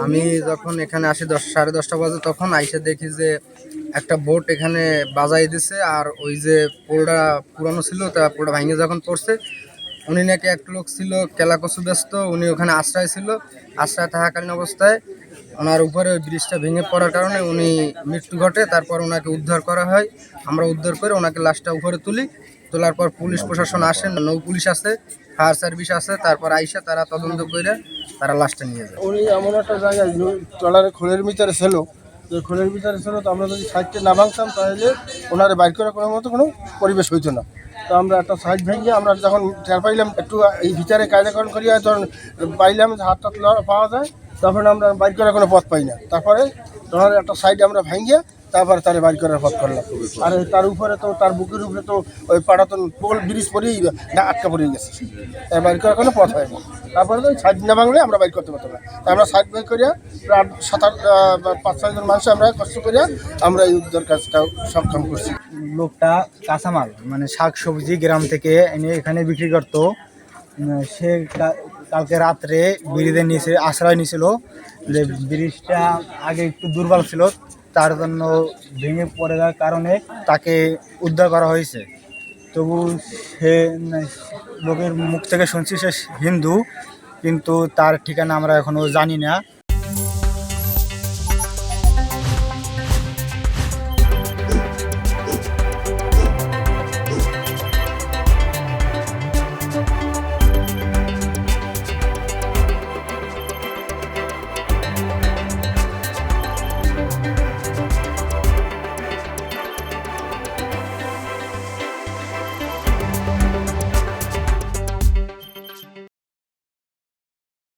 আমি যখন এখানে আসি 10 সাড়ে 10টা বাজে, তখন আইসা দেখি যে একটা বোট এখানে বাজাই দিছে। আর ওই যে পোলটা পুরানো ছিল, তা পোলটা ভাঙে যখন পড়ছে, উনি নাকি এক লোক ছিল কেলাকচু ব্যস্ত, উনি ওখানে আশ্রয় ছিল। আশ্রয় থাকাকালীন অবস্থায় ওনার উপরে ওই ব্রিজটা ভেঙে পড়ার কারণে উনি মৃত্যু ঘটে। তারপর ওনাকে উদ্ধার করা হয়, আমরা উদ্ধার করে ওনাকে লাশটা উপরে তুলি। তোলার পর পুলিশ প্রশাসন আসেন, নৌ পুলিশ আছে, ফায়ার সার্ভিস আছে। তারপর আইসা তারা তদন্ত করে তারা লাশটা নিয়ে যায়। উনি এমন একটা জায়গায় ট্রলারে খোলের ভিতরে ছিল, যে খোলের ভিতরে ছিল, তো আমরা যদি সাইডটা না ভাঙতাম তাহলে ওনারে বাইর করে করার মতো কোনো পরিবেশ হইতো না। তো আমরা একটা সাইড ভেঙে আমরা যখন টের পাইলাম একটু এই ভিতরে কায়দাকরণ করিয়া যখন পাইলাম যে হাত টাত পাওয়া যায়, তখন আমরা বাইর করার কোনো পথ পাই না। তারপরে ট্রলারের একটা সাইড আমরা ভাঙিয়া তারপরে তারে বাইর করার পথ করলাম। আর তার উপরে তো তার বুকের উপরে তো ওই পাড়াতন পোল ব্রিজ পরেই আটকা পড়ে গেছে, বাইর করার কোনো পথ হয় না। তারপরে তো সাইড না ভাঙলে আমরা বাইর করতে পারতাম না। আমরা সাইড বাইর করিয়া প্রায় 5-6 জন মানুষ আমরা কষ্ট করিয়া আমরা এই উদ্ধার কাজটা সক্ষম করছি। লোকটা কাঁচামাল মানে শাক সবজি গ্রাম থেকে এনে এখানে বিক্রি করতো। সে কালকে রাত্রে ব্রিজের নিচে আশ্রয় নিয়েছিল। যে ব্রিজটা আগে একটু দুর্বল ছিল, তার জন্য ভেঙে পড়ে যাওয়ার কারণে তাকে উদ্ধার করা হয়েছে। তবু সে লোকের মুখ থেকে শুনছি সে হিন্দু, কিন্তু তার ঠিকানা আমরা এখনও জানি না।